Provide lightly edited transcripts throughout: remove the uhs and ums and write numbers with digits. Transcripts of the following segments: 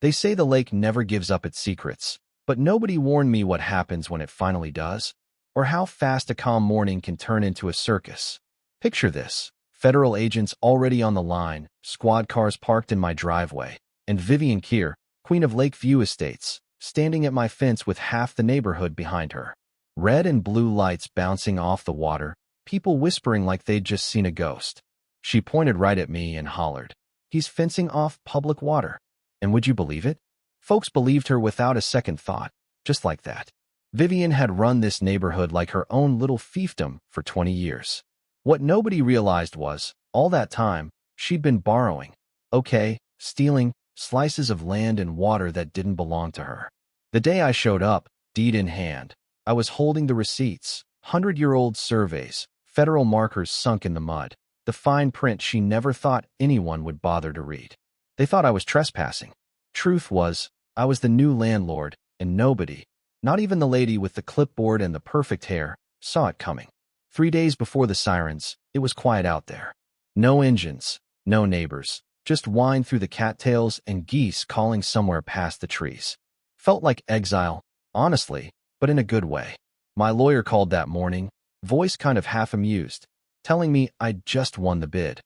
They say the lake never gives up its secrets, but nobody warned me what happens when it finally does, or how fast a calm morning can turn into a circus. Picture this: federal agents already on the line, squad cars parked in my driveway, and Vivian Keir, queen of Lakeview Estates, standing at my fence with half the neighborhood behind her. Red and blue lights bouncing off the water, people whispering like they'd just seen a ghost. She pointed right at me and hollered, "He's fencing off public water." And would you believe it? Folks believed her without a second thought, just like that. Vivian had run this neighborhood like her own little fiefdom for 20 years. What nobody realized was, all that time, she'd been borrowing, stealing slices of land and water that didn't belong to her. The day I showed up, deed in hand, I was holding the receipts, 100-year-old surveys, federal markers sunk in the mud, the fine print she never thought anyone would bother to read. They thought I was trespassing. Truth was, I was the new landlord, and nobody, not even the lady with the clipboard and the perfect hair, saw it coming. 3 days before the sirens, it was quiet out there. No engines, no neighbors, just whine through the cattails and geese calling somewhere past the trees. Felt like exile, honestly, but in a good way. My lawyer called that morning, voice kind of half amused, telling me I'd just won the bid.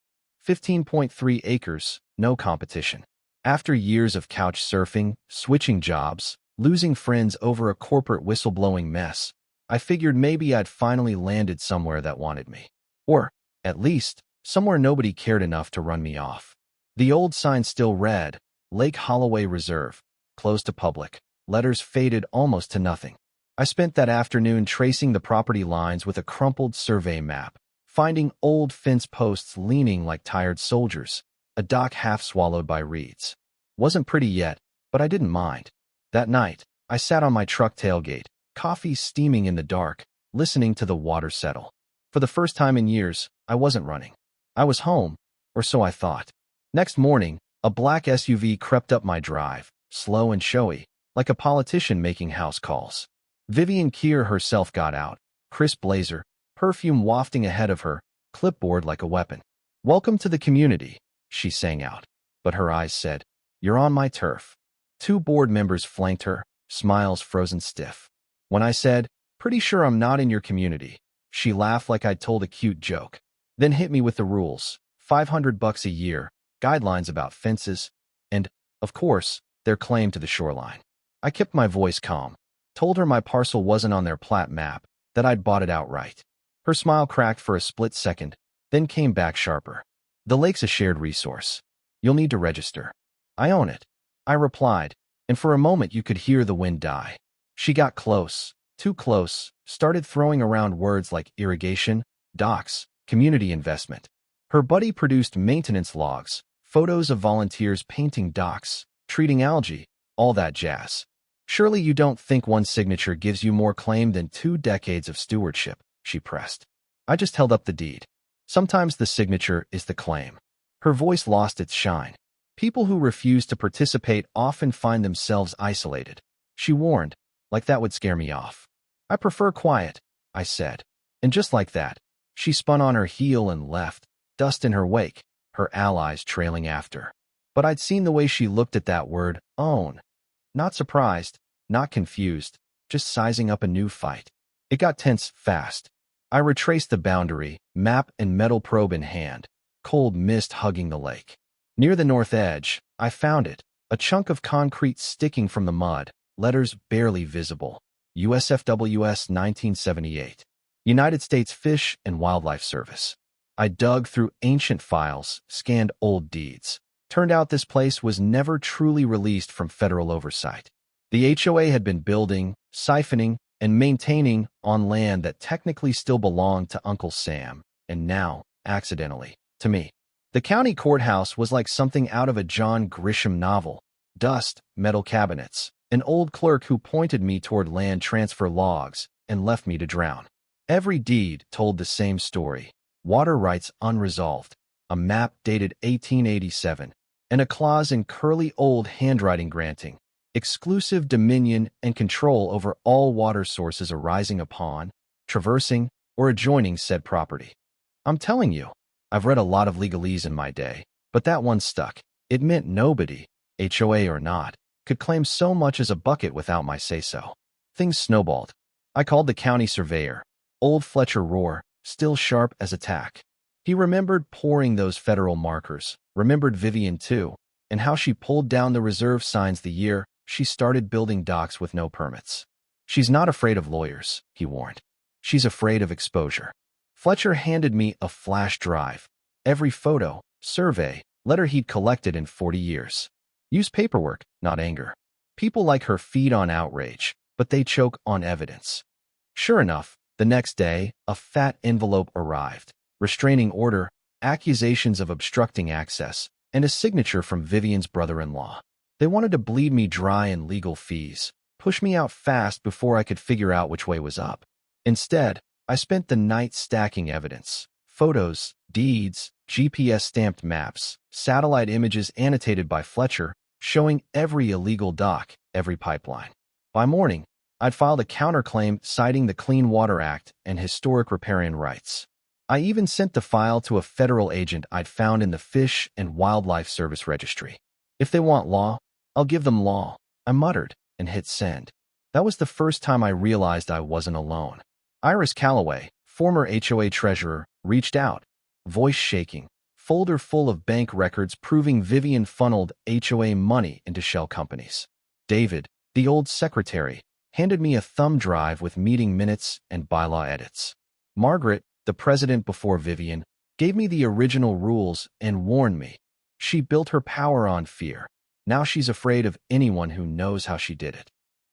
15.3 acres, no competition. After years of couch surfing, switching jobs, losing friends over a corporate whistleblowing mess, I figured maybe I'd finally landed somewhere that wanted me. Or, at least, somewhere nobody cared enough to run me off. The old sign still read, Lake Holloway Reserve, closed to public. Letters faded almost to nothing. I spent that afternoon tracing the property lines with a crumpled survey map, finding old fence posts leaning like tired soldiers, a dock half swallowed by reeds. Wasn't pretty yet, but I didn't mind. That night, I sat on my truck tailgate, coffee steaming in the dark, listening to the water settle. For the first time in years, I wasn't running. I was home, or so I thought. Next morning, a black SUV crept up my drive, slow and showy, like a politician making house calls. Vivian Keir herself got out, crisp blazer, perfume wafting ahead of her, clipboard like a weapon. "Welcome to the community," she sang out. But her eyes said, "You're on my turf." 2 board members flanked her, smiles frozen stiff. When I said, "Pretty sure I'm not in your community," she laughed like I'd told a cute joke, then hit me with the rules: $500 a year, guidelines about fences, and, of course, their claim to the shoreline. I kept my voice calm, told her my parcel wasn't on their plat map, that I'd bought it outright. Her smile cracked for a split second, then came back sharper. "The lake's a shared resource. You'll need to register." "I own it," I replied, and for a moment you could hear the wind die. She got close, too close, started throwing around words like irrigation, docks, community investment. Her buddy produced maintenance logs, photos of volunteers painting docks, treating algae, all that jazz. "Surely you don't think one signature gives you more claim than 2 decades of stewardship," she pressed. I just held up the deed. Sometimes the signature is the claim. Her voice lost its shine. People who refuse to participate often find themselves isolated. She warned, like that would scare me off. "I prefer quiet," I said. And just like that, she spun on her heel and left, dust in her wake, her allies trailing after. But I'd seen the way she looked at that word, own. Not surprised, not confused, just sizing up a new fight. It got tense fast. I retraced the boundary, map and metal probe in hand, cold mist hugging the lake. Near the north edge, I found it, a chunk of concrete sticking from the mud, letters barely visible. USFWS 1978. United States Fish and Wildlife Service. I dug through ancient files, scanned old deeds. Turned out this place was never truly released from federal oversight. The HOA had been building, siphoning, and maintaining on land that technically still belonged to Uncle Sam, and now, accidentally, to me. The county courthouse was like something out of a John Grisham novel. Dust, metal cabinets, an old clerk who pointed me toward land transfer logs and left me to drown. Every deed told the same story. Water rights unresolved, a map dated 1887, and a clause in curly old handwriting granting exclusive dominion and control over all water sources arising upon, traversing, or adjoining said property. I'm telling you, I've read a lot of legalese in my day, but that one stuck. It meant nobody, HOA or not, could claim so much as a bucket without my say-so. Things snowballed. I called the county surveyor. Old Fletcher Roar, still sharp as a tack. He remembered pouring those federal markers, remembered Vivian too, and how she pulled down the reserve signs the year she started building docks with no permits. She's not afraid of lawyers, he warned. She's afraid of exposure. Fletcher handed me a flash drive. Every photo, survey, letter he'd collected in 40 years. Use paperwork, not anger. People like her feed on outrage, but they choke on evidence. Sure enough, the next day, a fat envelope arrived. Restraining order, accusations of obstructing access, and a signature from Vivian's brother-in-law. They wanted to bleed me dry in legal fees, push me out fast before I could figure out which way was up. Instead, I spent the night stacking evidence. Photos, deeds, GPS-stamped maps, satellite images annotated by Fletcher, showing every illegal dock, every pipeline. By morning, I'd filed a counterclaim citing the Clean Water Act and historic riparian rights. I even sent the file to a federal agent I'd found in the Fish and Wildlife Service registry. If they want law, I'll give them law, I muttered and hit send. That was the first time I realized I wasn't alone. Iris Calloway, former HOA treasurer, reached out, voice shaking, folder full of bank records proving Vivian funneled HOA money into shell companies. David, the old secretary, handed me a thumb drive with meeting minutes and bylaw edits. Margaret, the president before Vivian, gave me the original rules and warned me. She built her power on fear. Now she's afraid of anyone who knows how she did it.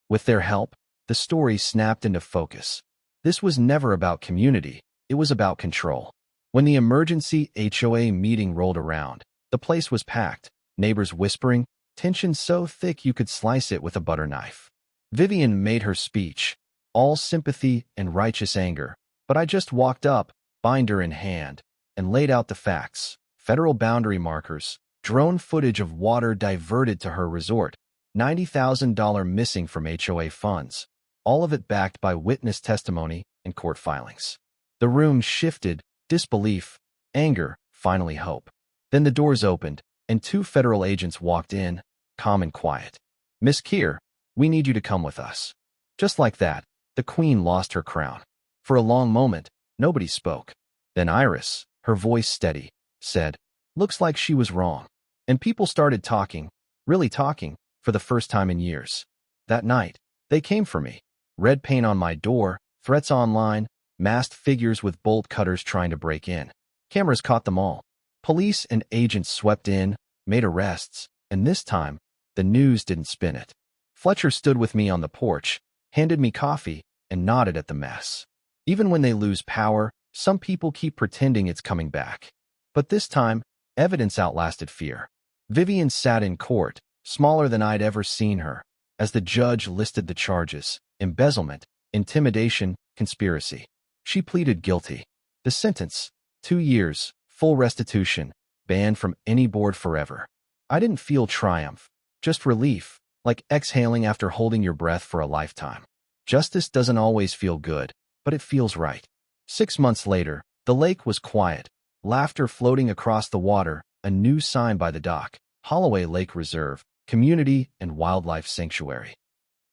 With their help, the story snapped into focus. This was never about community, it was about control. When the emergency HOA meeting rolled around, the place was packed, neighbors whispering, tension so thick you could slice it with a butter knife. Vivian made her speech, all sympathy and righteous anger, but I just walked up, binder in hand, and laid out the facts. Federal boundary markers, drone footage of water diverted to her resort, $90,000 missing from HOA funds, all of it backed by witness testimony and court filings. The room shifted, disbelief, anger, finally hope. Then the doors opened, and two federal agents walked in, calm and quiet. "Miss Keir, we need you to come with us." Just like that, the queen lost her crown. For a long moment, nobody spoke. Then Iris, her voice steady, said, "Looks like she was wrong." And people started talking, really talking, for the first time in years. That night, they came for me. Red paint on my door, threats online, masked figures with bolt cutters trying to break in. Cameras caught them all. Police and agents swept in, made arrests, and this time, the news didn't spin it. Fletcher stood with me on the porch, handed me coffee, and nodded at the mess. Even when they lose power, some people keep pretending it's coming back. But this time, evidence outlasted fear. Vivian sat in court, smaller than I'd ever seen her, as the judge listed the charges: embezzlement, intimidation, conspiracy. She pleaded guilty. The sentence: 2 years, full restitution, banned from any board forever. I didn't feel triumph, just relief, like exhaling after holding your breath for a lifetime. Justice doesn't always feel good, but it feels right. 6 months later, the lake was quiet, laughter floating across the water, a new sign by the dock: Holloway Lake Reserve, Community and Wildlife Sanctuary.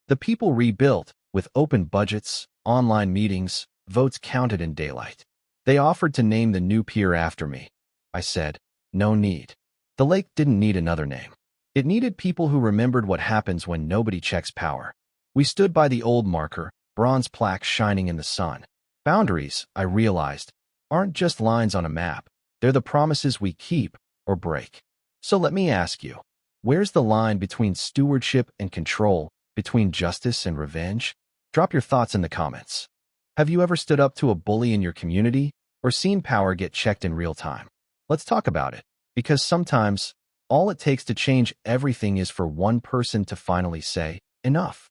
The people rebuilt, with open budgets, online meetings, votes counted in daylight. They offered to name the new pier after me. I said, no need. The lake didn't need another name. It needed people who remembered what happens when nobody checks power. We stood by the old marker, bronze plaque shining in the sun. Boundaries, I realized, aren't just lines on a map. They're the promises we keep or break. So let me ask you, where's the line between stewardship and control, between justice and revenge? Drop your thoughts in the comments. Have you ever stood up to a bully in your community or seen power get checked in real time? Let's talk about it, because sometimes all it takes to change everything is for one person to finally say, enough.